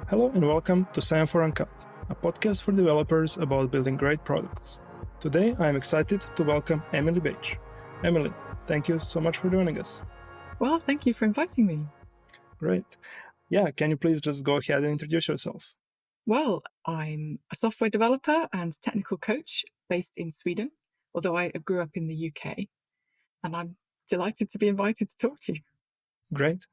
Hello and welcome to Science for Uncut, a podcast for developers about building great products. Today, I am excited to welcome Emily Bache. Emily, thank you so much for joining us. Well, thank you for inviting me. Great. Yeah, can you please just go ahead and introduce yourself? Well, I'm a software developer and technical coach based in Sweden, although I grew up in the UK, and I'm delighted to be invited to talk to you. Great.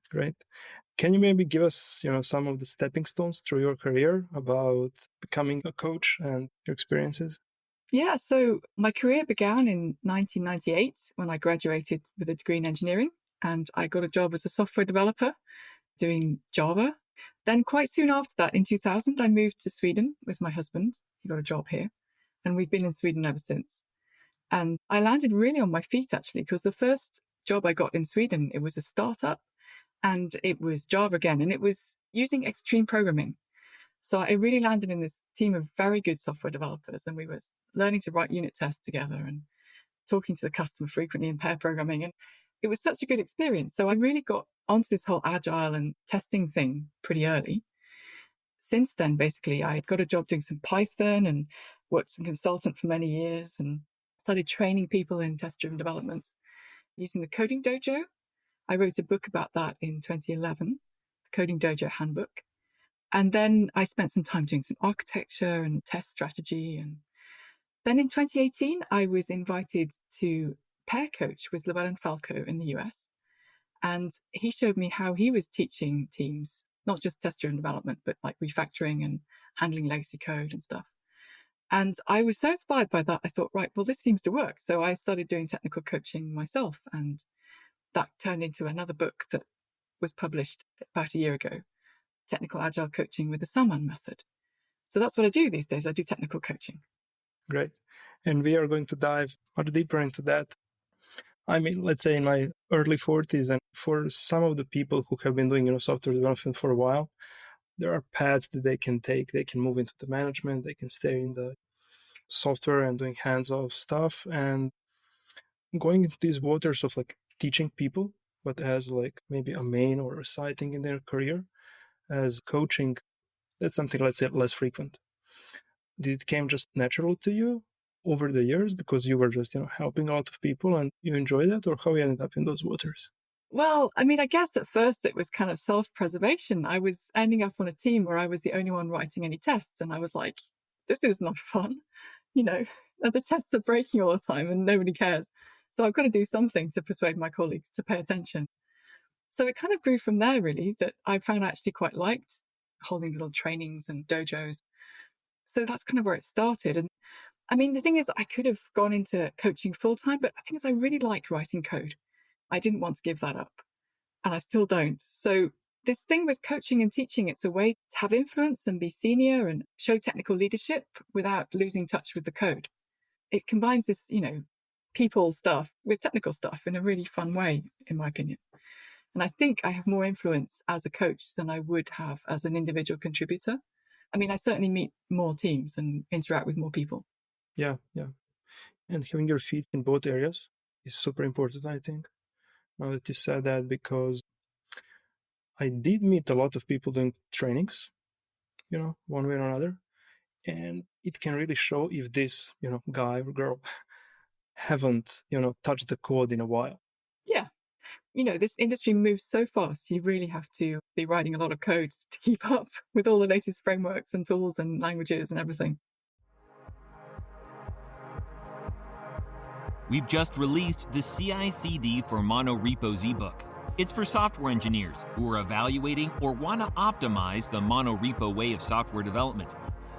Can you maybe give us, some of the stepping stones through your career about becoming a coach and your experiences? Yeah, so my career began in 1998 when I graduated with a degree in engineering, and I got a job as a software developer doing Java. Then quite soon after that, in 2000, I moved to Sweden with my husband. He got a job here, and we've been in Sweden ever since. And I landed really on my feet, actually, because the first job I got in Sweden, it was a startup and it was Java again, and it was using extreme programming. So I really landed in this team of very good software developers, and we were learning to write unit tests together and talking to the customer frequently in pair programming. And it was such a good experience. So I really got onto this whole agile and testing thing pretty early. Since then, basically, I got a job doing some Python and worked as a consultant for many years and started training people in test-driven development using the Coding Dojo. I wrote a book about that in 2011, the Coding Dojo Handbook. And then I spent some time doing some architecture and test strategy. And then in 2018, I was invited to pair coach with Llewellyn Falco in the US. And he showed me how he was teaching teams, not just test-driven development, but like refactoring and handling legacy code and stuff. And I was so inspired by that. I thought, right, well, this seems to work. So I started doing technical coaching myself. And that turned into another book that was published about a year ago, Technical Agile Coaching with the Samman Method. So that's what I do these days. I do technical coaching. Great. And we are going to dive much deeper into that. I mean, let's say in my early 40s, and for some of the people who have been doing, software development for a while, there are paths that they can take. They can move into the management. They can stay in the software and doing hands-off stuff and going into these waters of like teaching people, but as like maybe a main or a side thing in their career. As coaching, that's something, let's say, less frequent. Did it came just natural to you over the years because you were just, helping a lot of people and you enjoyed that, or how you ended up in those waters? Well, I mean, I guess at first it was kind of self-preservation. I was ending up on a team where I was the only one writing any tests. And I was like, this is not fun. The tests are breaking all the time and nobody cares. So I've got to do something to persuade my colleagues to pay attention. So it kind of grew from there, really, that I found I actually quite liked holding little trainings and dojos. So that's kind of where it started. And I mean, the thing is, I could have gone into coaching full time, but the thing is, I really like writing code. I didn't want to give that up, and I still don't. So this thing with coaching and teaching, it's a way to have influence and be senior and show technical leadership without losing touch with the code. It combines this, people stuff with technical stuff in a really fun way, in my opinion. And I think I have more influence as a coach than I would have as an individual contributor. I mean, I certainly meet more teams and interact with more people. Yeah. And having your feet in both areas is super important, I think. Now that you said that, because I did meet a lot of people doing trainings, one way or another. And it can really show if this, guy or girl haven't, touched the code in a while. Yeah. This industry moves so fast. You really have to be writing a lot of code to keep up with all the latest frameworks and tools and languages and everything. We've just released the CI/CD for Monorepo's ebook. It's for software engineers who are evaluating or want to optimize the monorepo way of software development.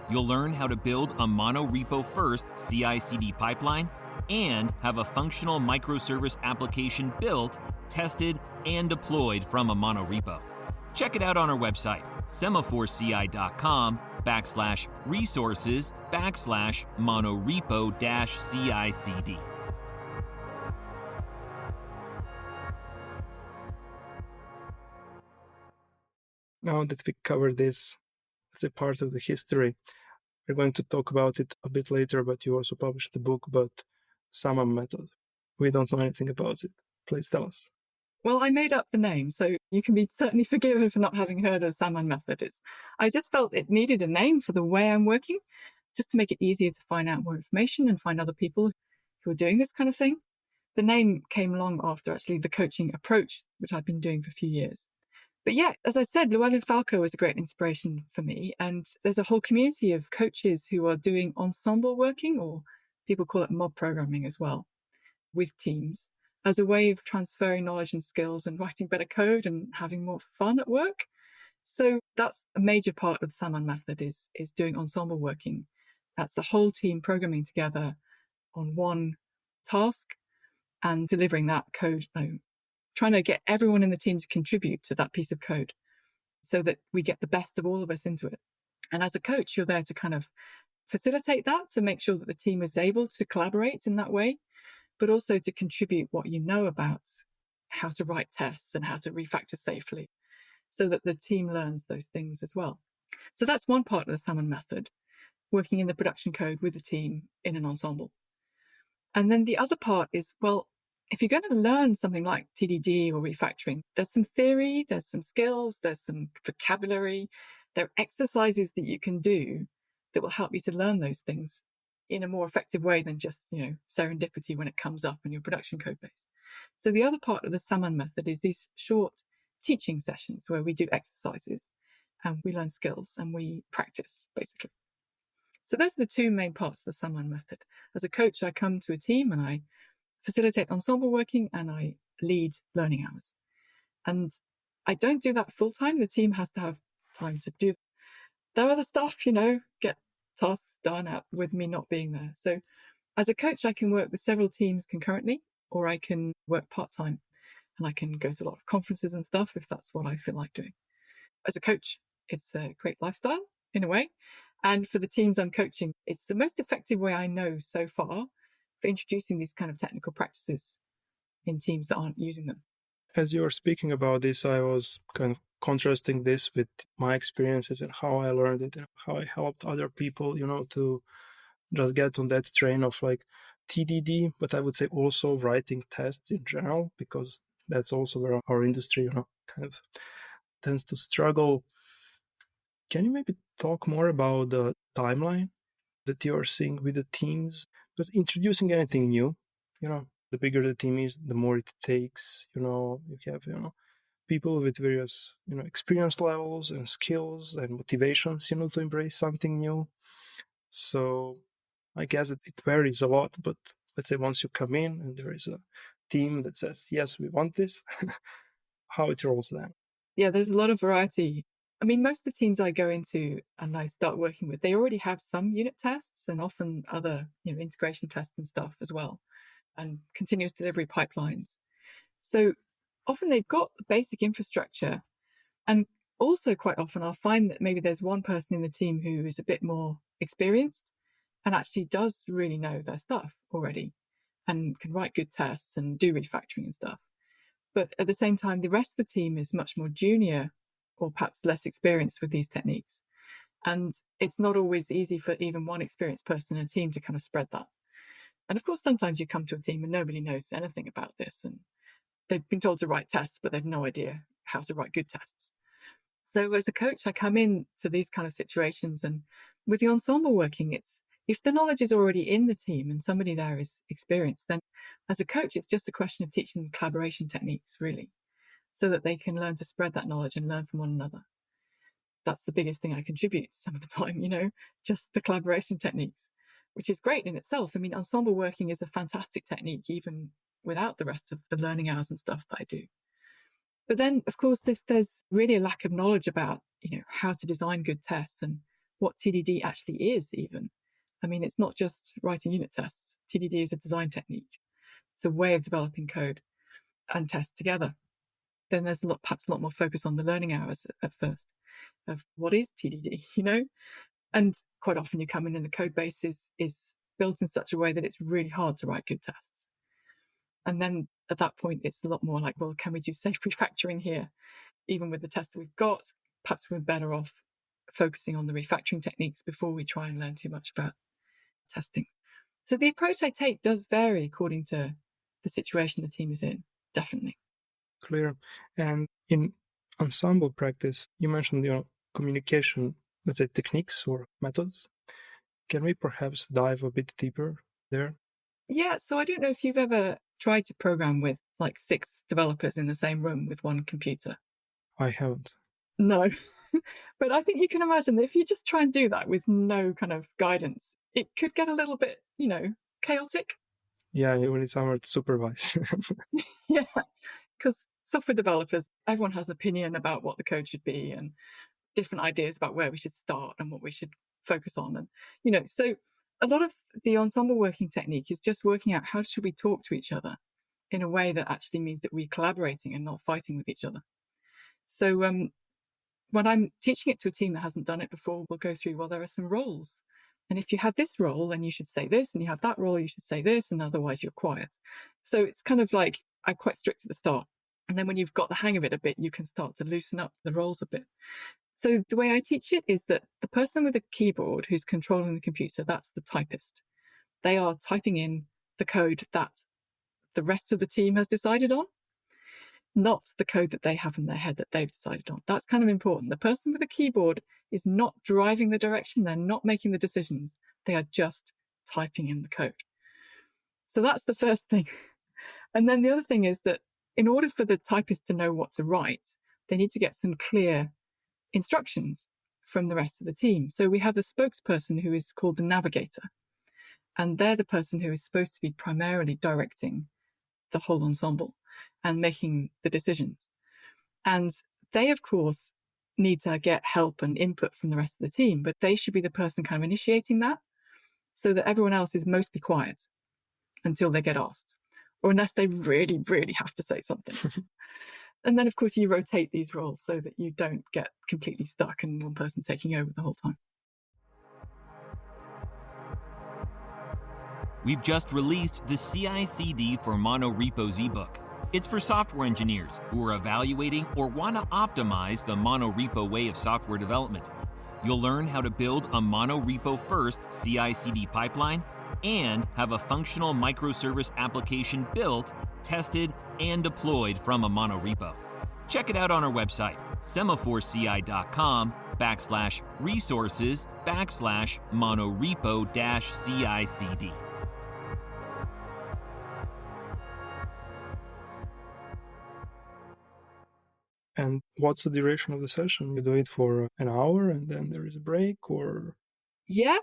You'll learn how to build a monorepo-first CI/CD pipeline and have a functional microservice application built, tested, and deployed from a monorepo. Check it out on our website, semaphorecI.com/resources/monorepo-CICD. Now that we covered this as a part of the history, we're going to talk about it a bit later, but you also published the book about Samman Method. We don't know anything about it. Please tell us. Well, I made up the name, so you can be certainly forgiven for not having heard of Samman Method. I just felt it needed a name for the way I'm working, just to make it easier to find out more information and find other people who are doing this kind of thing. The name came long after actually the coaching approach, which I've been doing for a few years. But yeah, as I said, Llewellyn Falco was a great inspiration for me. And there's a whole community of coaches who are doing ensemble working, or people call it mob programming as well, with teams as a way of transferring knowledge and skills and writing better code and having more fun at work. So that's a major part of the Samman Method is doing ensemble working. That's the whole team programming together on one task and delivering that code, trying to get everyone in the team to contribute to that piece of code so that we get the best of all of us into it. And as a coach, you're there to kind of facilitate that, to make sure that the team is able to collaborate in that way, but also to contribute what you know about how to write tests and how to refactor safely so that the team learns those things as well. So that's one part of the Samman Method, working in the production code with the team in an ensemble. And then the other part is, well, if you're going to learn something like TDD or refactoring, there's some theory, there's some skills, there's some vocabulary, there are exercises that you can do that will help you to learn those things in a more effective way than just, serendipity when it comes up in your production code base. So the other part of the Samman Method is these short teaching sessions where we do exercises and we learn skills and we practice, basically. So those are the two main parts of the Samman Method. As a coach, I come to a team and I facilitate ensemble working and I lead learning hours. And I don't do that full time. The team has to have time to do their other stuff, get tasks done out with me not being there. So as a coach, I can work with several teams concurrently, or I can work part-time and I can go to a lot of conferences and stuff if that's what I feel like doing. As a coach, it's a great lifestyle in a way. And for the teams I'm coaching, it's the most effective way I know so far for introducing these kind of technical practices in teams that aren't using them. As you were speaking about this, I was kind of contrasting this with my experiences and how I learned it and how I helped other people, to just get on that train of like TDD, but I would say also writing tests in general, because that's also where our industry, kind of tends to struggle. Can you maybe talk more about the timeline that you are seeing with the teams? Because introducing anything new, the bigger the team is, the more it takes. You have, people with various, experience levels and skills and motivations, to embrace something new. So I guess it varies a lot, but let's say once you come in and there is a team that says, yes, we want this, how it rolls then. Yeah, there's a lot of variety. I mean, most of the teams I go into and I start working with, they already have some unit tests and often other, integration tests and stuff as well, and continuous delivery pipelines. So often they've got the basic infrastructure. And also quite often I'll find that maybe there's one person in the team who is a bit more experienced and actually does really know their stuff already and can write good tests and do refactoring and stuff. But at the same time, the rest of the team is much more junior or perhaps less experienced with these techniques. And it's not always easy for even one experienced person in a team to kind of spread that. And of course, sometimes you come to a team and nobody knows anything about this. And they've been told to write tests, but they've no idea how to write good tests. So as a coach, I come in to these kind of situations, and with the ensemble working, it's if the knowledge is already in the team and somebody there is experienced, then as a coach, it's just a question of teaching them collaboration techniques, really, so that they can learn to spread that knowledge and learn from one another. That's the biggest thing I contribute some of the time, just the collaboration techniques, which is great in itself. I mean, ensemble working is a fantastic technique, even without the rest of the learning hours and stuff that I do. But then, of course, if there's really a lack of knowledge about, how to design good tests and what TDD actually is even. I mean, it's not just writing unit tests. TDD is a design technique. It's a way of developing code and tests together. Then there's perhaps a lot more focus on the learning hours at first of what is TDD, And quite often you come in and the code base is built in such a way that it's really hard to write good tests. And then at that point, it's a lot more like, well, can we do safe refactoring here? Even with the tests that we've got, perhaps we're better off focusing on the refactoring techniques before we try and learn too much about testing. So the approach I take does vary according to the situation the team is in, definitely. Clear. And in ensemble practice, you mentioned, communication, let's say techniques or methods. Can we perhaps dive a bit deeper there? Yeah, so I don't know if you've ever tried to program with like 6 developers in the same room with one computer. I haven't. No. But I think you can imagine that if you just try and do that with no kind of guidance, it could get a little bit, chaotic. Yeah, you need someone to supervise. Yeah, because software developers, everyone has an opinion about what the code should be and different ideas about where we should start and what we should focus on. And, so a lot of the ensemble working technique is just working out how should we talk to each other in a way that actually means that we're collaborating and not fighting with each other. So when I'm teaching it to a team that hasn't done it before, we'll go through, well, there are some roles. And if you have this role, then you should say this, and you have that role, you should say this, and otherwise you're quiet. So it's kind of like I'm quite strict at the start. And then when you've got the hang of it a bit, you can start to loosen up the roles a bit. So the way I teach it is that the person with a keyboard who's controlling the computer, that's the typist. They are typing in the code that the rest of the team has decided on, not the code that they have in their head that they've decided on. That's kind of important. The person with the keyboard is not driving the direction. They're not making the decisions. They are just typing in the code. So that's the first thing. And then the other thing is that in order for the typist to know what to write, they need to get some clear instructions from the rest of the team. So we have the spokesperson who is called the navigator. And they're the person who is supposed to be primarily directing the whole ensemble and making the decisions. And they, of course, need to get help and input from the rest of the team, but they should be the person kind of initiating that so that everyone else is mostly quiet until they get asked, or unless they really, really have to say something. And then, of course, you rotate these roles so that you don't get completely stuck and one person taking over the whole time. We've just released the CI/CD for Monorepos ebook. It's for software engineers who are evaluating or want to optimize the monorepo way of software development. You'll learn how to build a monorepo-first CI/CD pipeline and have a functional microservice application built, tested, and deployed from a monorepo. Check it out on our website, semaphoreci.com/resources/monorepo-CICD. And what's the duration of the session? You do it for an hour and then there is a break, or? Yeah.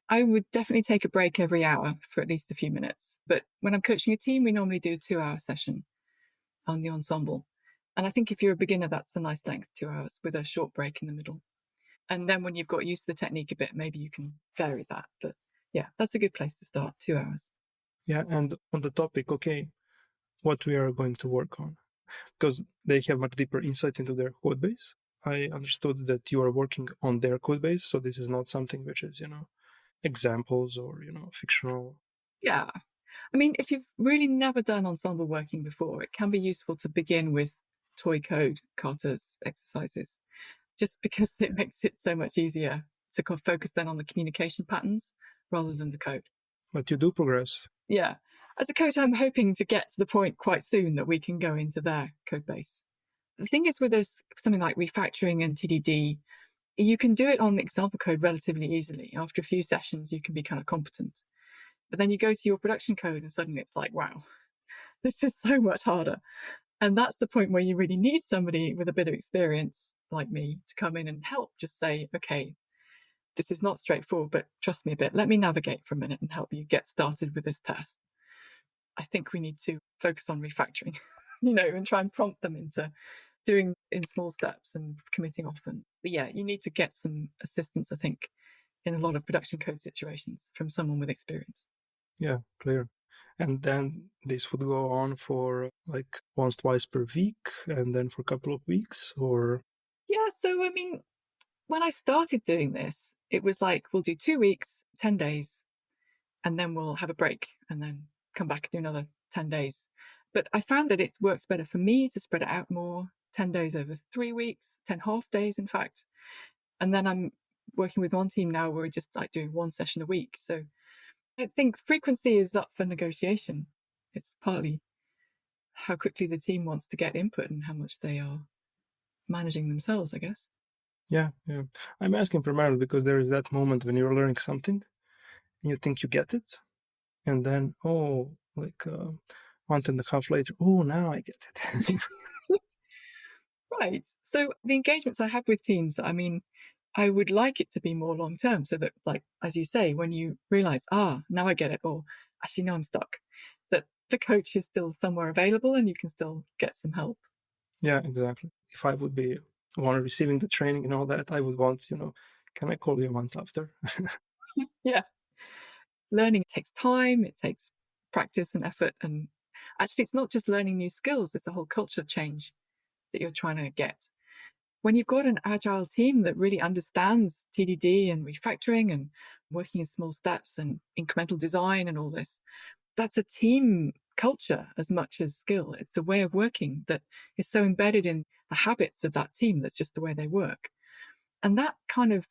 I would definitely take a break every hour for at least a few minutes. But when I'm coaching a team, we normally do a 2-hour session on the ensemble. And I think if you're a beginner, that's a nice length, 2 hours, with a short break in the middle. And then when you've got used to the technique a bit, maybe you can vary that. But yeah, that's a good place to start, 2 hours. Yeah, and on the topic, okay, what we are going to work on, because they have much deeper insight into their code base. I understood that you are working on their code base, so this is not something which is, examples or, fictional. Yeah. I mean, if you've really never done ensemble working before, it can be useful to begin with toy code Carter's exercises, just because it makes it so much easier to focus then on the communication patterns rather than the code. But you do progress. Yeah. As a coach, I'm hoping to get to the point quite soon that we can go into their code base. The thing is with something like refactoring and TDD, you can do it on example code relatively easily. After a few sessions, you can be kind of competent. But then you go to your production code and suddenly it's like, wow, this is so much harder. And that's the point where you really need somebody with a bit of experience like me to come in and help just say, okay, this is not straightforward, but trust me a bit. Let me navigate for a minute and help you get started with this test. I think we need to focus on refactoring, and try and prompt them into doing in small steps and committing often. But yeah, you need to get some assistance, I think, in a lot of production code situations from someone with experience. Yeah, clear. And then this would go on for like once, twice per week, and then for a couple of weeks, or? Yeah, so I mean, when I started doing this, it was like, we'll do 2 weeks, 10 days, and then we'll have a break and then come back and do another 10 days. But I found that it works better for me to spread it out more, 10 days over 3 weeks, 10 half days, in fact. And then I'm working with one team now where we're just like doing 1 session a week. So I think frequency is up for negotiation. It's partly how quickly the team wants to get input and how much they are managing themselves, I guess. Yeah. I'm asking primarily because there is that moment when you're learning something and you think you get it, and then, like 1.5 later, now I get it. Right. So the engagements I have with teams, I mean, I would like it to be more long term so that, like, as you say, when you realize, now I get it, or actually, no, I'm stuck, that the coach is still somewhere available and you can still get some help. Yeah, exactly. If I would be one receiving the training and all that, I would want, can I call you a month after? Yeah. Learning takes time, it takes practice and effort. And actually, it's not just learning new skills, it's a whole culture change that you're trying to get. When you've got an agile team that really understands TDD and refactoring and working in small steps and incremental design and all this, that's a team culture as much as skill. It's a way of working that is so embedded in the habits of that team. That's just the way they work. And that kind of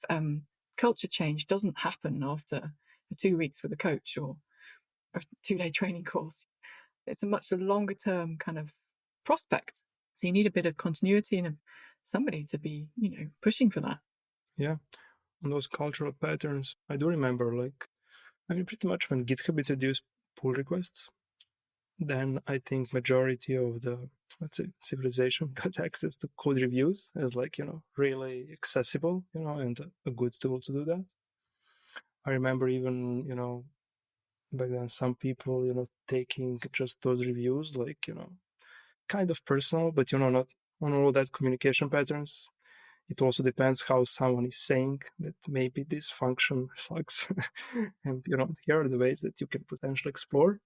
culture change doesn't happen after 2 weeks with a coach or a 2-day training course. It's a much longer term kind of prospect. So you need a bit of continuity and somebody to be, pushing for that. Yeah. On those cultural patterns, I do remember, pretty much when GitHub introduced pull requests, then I think majority of the, let's say, civilization got access to code reviews as really accessible, and a good tool to do that. I remember even, back then some people, taking just those reviews, kind of personal, but, not on all that communication patterns. It also depends how someone is saying that maybe this function sucks. And, here are the ways that you can potentially explore.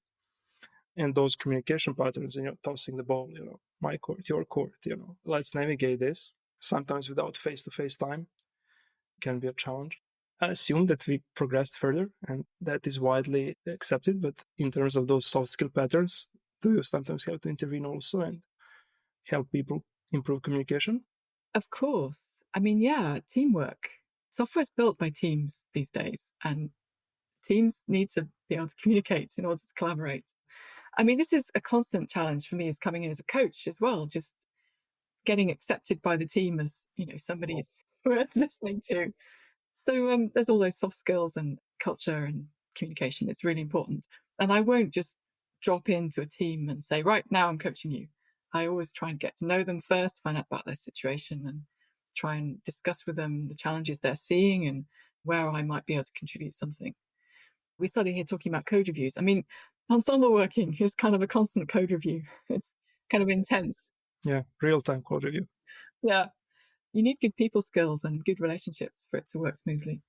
And those communication patterns, tossing the ball, my court, your court, let's navigate this. Sometimes without face-to-face time can be a challenge. I assume that we progressed further and that is widely accepted, but in terms of those soft skill patterns, do you sometimes have to intervene also and help people improve communication? Of course. I mean, yeah, teamwork. Software is built by teams these days, and teams need to be able to communicate in order to collaborate. I mean, this is a constant challenge for me as coming in as a coach as well, just getting accepted by the team as, somebody is worth listening to. So there's all those soft skills and culture and communication. It's really important. And I won't just drop into a team and say, right, now I'm coaching you. I always try and get to know them first, find out about their situation and try and discuss with them the challenges they're seeing and where I might be able to contribute something. We started here talking about code reviews. I mean, ensemble working is kind of a constant code review. It's kind of intense. Yeah, real-time code review. Yeah. You need good people skills and good relationships for it to work smoothly.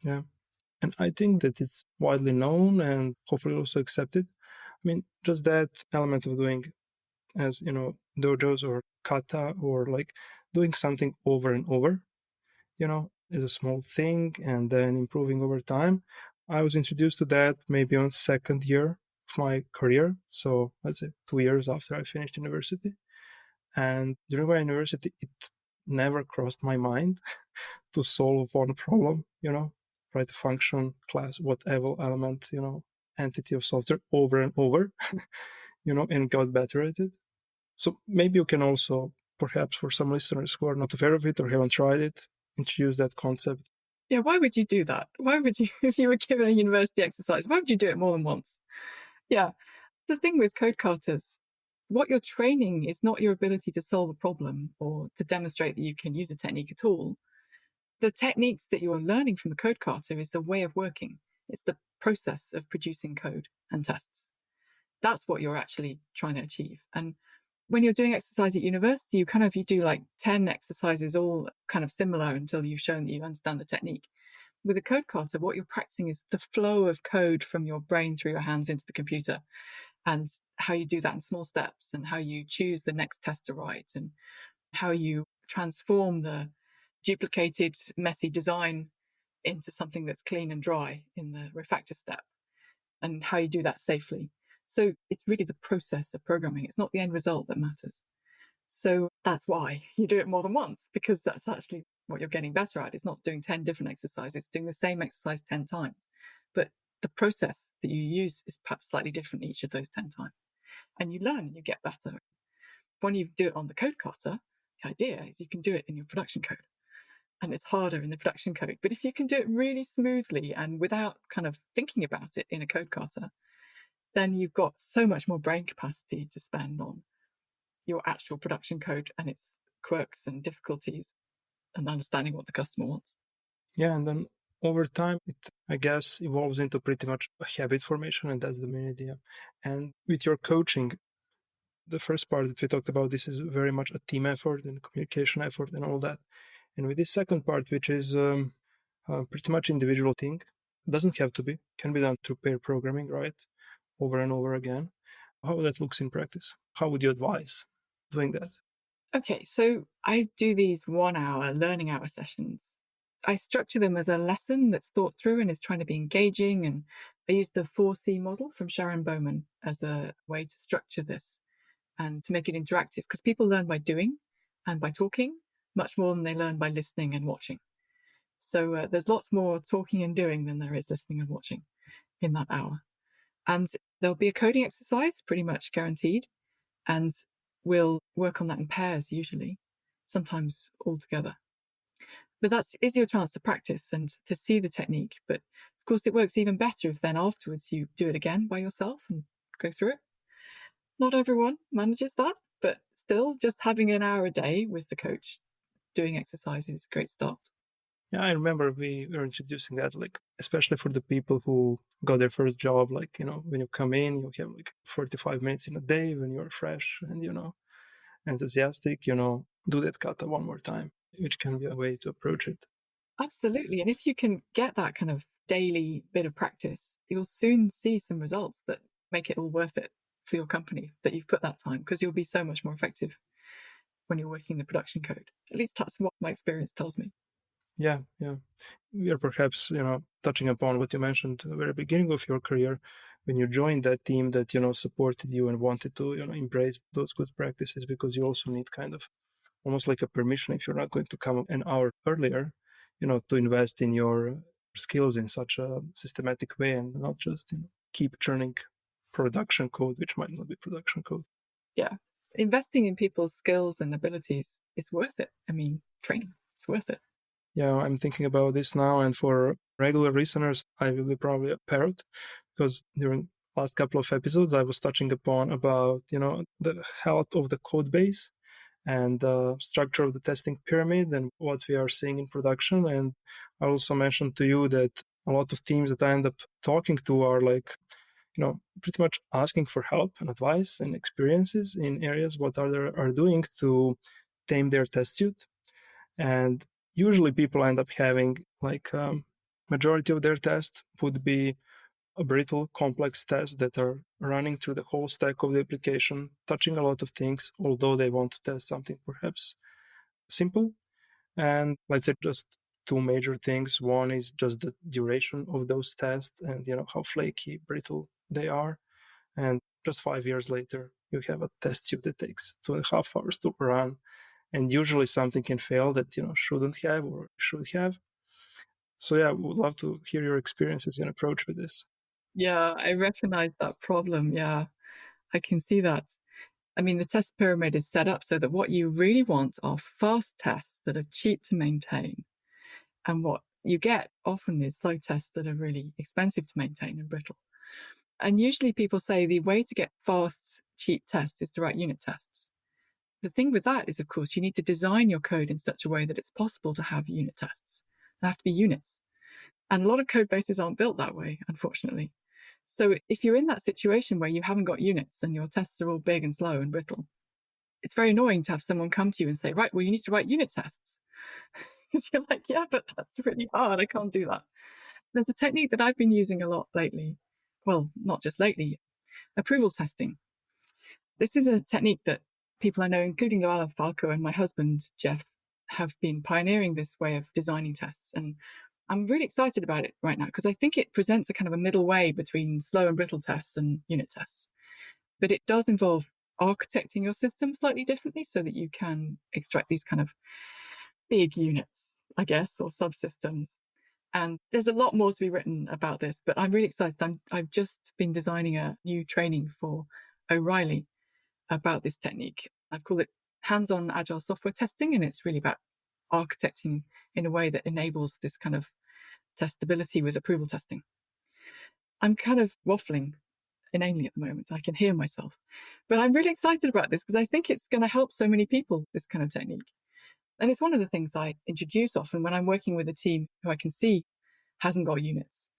Yeah. And I think that it's widely known and hopefully also accepted. I mean, just that element of doing as, dojos or kata or doing something over and over, is a small thing and then improving over time. I was introduced to that maybe on second year of my career. So let's say 2 years after I finished university. And during my university, it never crossed my mind to solve one problem, write a function, class, whatever element, entity of software over and over, and got better at it. So maybe you can also, perhaps for some listeners who are not aware of it or haven't tried it, introduce that concept. Yeah, why would you do that? Why would you, if you were given a university exercise, why would you do it more than once? Yeah. The thing with code katas, what you're training is not your ability to solve a problem or to demonstrate that you can use a technique at all. The techniques that you're learning from the code kata is the way of working. It's the process of producing code and tests. That's what you're actually trying to achieve. And when you're doing exercise at university, you do like 10 exercises, all kind of similar until you've shown that you understand the technique. With a code kata, what you're practicing is the flow of code from your brain through your hands into the computer, and how you do that in small steps, and how you choose the next test to write, and how you transform the duplicated, messy design into something that's clean and dry in the refactor step, and how you do that safely. So it's really the process of programming. It's not the end result that matters. So that's why you do it more than once, because that's actually what you're getting better at. It's not doing 10 different exercises, it's doing the same exercise 10 times. But the process that you use is perhaps slightly different each of those 10 times. and you learn and you get better. When you do it on the code cutter, the idea is you can do it in your production code, and it's harder in the production code. But if you can do it really smoothly and without kind of thinking about it in a code cutter, then you've got so much more brain capacity to spend on your actual production code and its quirks and difficulties and understanding what the customer wants. Yeah, and then over time, it, I guess, evolves into pretty much a habit formation, and that's the main idea. And with your coaching, the first part that we talked about, this is very much a team effort and communication effort and all that. And with this second part, which is pretty much individual thing, doesn't have to be, can be done through pair programming, right? Over and over again. How that looks in practice? How would you advise doing that? Okay, so I do these 1 hour learning hour sessions. I structure them as a lesson that's thought through and is trying to be engaging. And I use the 4C model from Sharon Bowman as a way to structure this and to make it interactive, because people learn by doing and by talking much more than they learn by listening and watching. So there's lots more talking and doing than there is listening and watching in that hour. And there'll be a coding exercise, pretty much guaranteed. And we'll work on that in pairs usually, sometimes all together. But that is your chance to practice and to see the technique. But of course, it works even better if then afterwards you do it again by yourself and go through it. Not everyone manages that, but still just having an hour a day with the coach doing exercises is a great start. Yeah, I remember we were introducing that, like, especially for the people who got their first job, like, when you come in, you have like 45 minutes in a day when you're fresh and, enthusiastic, do that kata one more time, which can be a way to approach it. Absolutely. And if you can get that kind of daily bit of practice, you'll soon see some results that make it all worth it for your company that you've put that time, because you'll be so much more effective when you're working the production code. At least that's what my experience tells me. Yeah. We are perhaps, touching upon what you mentioned at the very beginning of your career, when you joined that team that, supported you and wanted to, embrace those good practices, because you also need kind of almost like a permission, if you're not going to come an hour earlier, to invest in your skills in such a systematic way and not just keep churning production code, which might not be production code. Yeah. Investing in people's skills and abilities is worth it. I mean, training, it's worth it. Yeah, I'm thinking about this now, and for regular listeners, I will be probably a parrot, because during last couple of episodes, I was touching upon about, the health of the code base and the structure of the testing pyramid and what we are seeing in production. And I also mentioned to you that a lot of teams that I end up talking to are like, pretty much asking for help and advice and experiences in areas what are doing to tame their test suite. And usually people end up having like majority of their tests would be a brittle, complex tests that are running through the whole stack of the application, touching a lot of things, although they want to test something perhaps simple. And let's say just two major things. One is just the duration of those tests and, how flaky, brittle they are. And just 5 years later, you have a test suite that takes 2.5 hours to run. And usually something can fail that, shouldn't have or should have. So yeah, would love to hear your experiences and approach with this. Yeah, I recognize that problem. Yeah, I can see that. I mean, the test pyramid is set up so that what you really want are fast tests that are cheap to maintain. And what you get often is slow tests that are really expensive to maintain and brittle. And usually people say the way to get fast, cheap tests is to write unit tests. The thing with that is, of course, you need to design your code in such a way that it's possible to have unit tests. They have to be units. And a lot of code bases aren't built that way, unfortunately. So if you're in that situation where you haven't got units and your tests are all big and slow and brittle, it's very annoying to have someone come to you and say, right, well, you need to write unit tests. Because you're like, yeah, but that's really hard. I can't do that. There's a technique that I've been using a lot lately. Well, not just lately, approval testing. This is a technique that people I know, including Luella Falco and my husband, Jeff, have been pioneering this way of designing tests. And I'm really excited about it right now because I think it presents a kind of a middle way between slow and brittle tests and unit tests. But it does involve architecting your system slightly differently so that you can extract these kind of big units, I guess, or subsystems. And there's a lot more to be written about this, but I'm really excited. I've just been designing a new training for O'Reilly about this technique. I've called it hands-on agile software testing, and it's really about architecting in a way that enables this kind of testability with approval testing. I'm kind of waffling inanely at the moment. I can hear myself. But I'm really excited about this because I think it's going to help so many people, this kind of technique. And it's one of the things I introduce often when I'm working with a team who I can see hasn't got units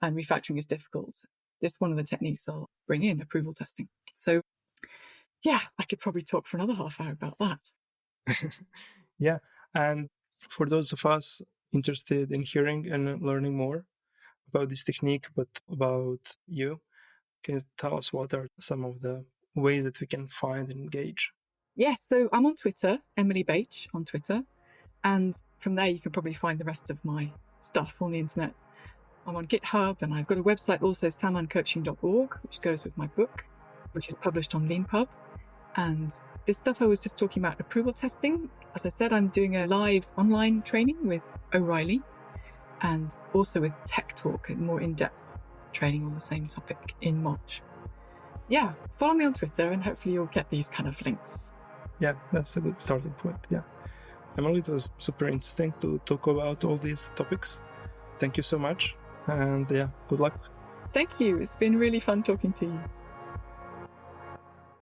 and refactoring is difficult. It's one of the techniques I'll bring in, approval testing. So yeah, I could probably talk for another half hour about that. Yeah. And for those of us interested in hearing and learning more about this technique, but about you, can you tell us what are some of the ways that we can find and engage? Yes, so I'm on Twitter, Emily Bache on Twitter. And from there, you can probably find the rest of my stuff on the internet. I'm on GitHub, and I've got a website also, sammancoaching.org, which goes with my book, which is published on LeanPub. And this stuff I was just talking about, approval testing. As I said, I'm doing a live online training with O'Reilly and also with Tech Talk, and more in-depth training on the same topic in March. Yeah, follow me on Twitter and hopefully you'll get these kind of links. Yeah, that's a good starting point. Yeah. Emily, it was super interesting to talk about all these topics. Thank you so much. And yeah, good luck. Thank you. It's been really fun talking to you.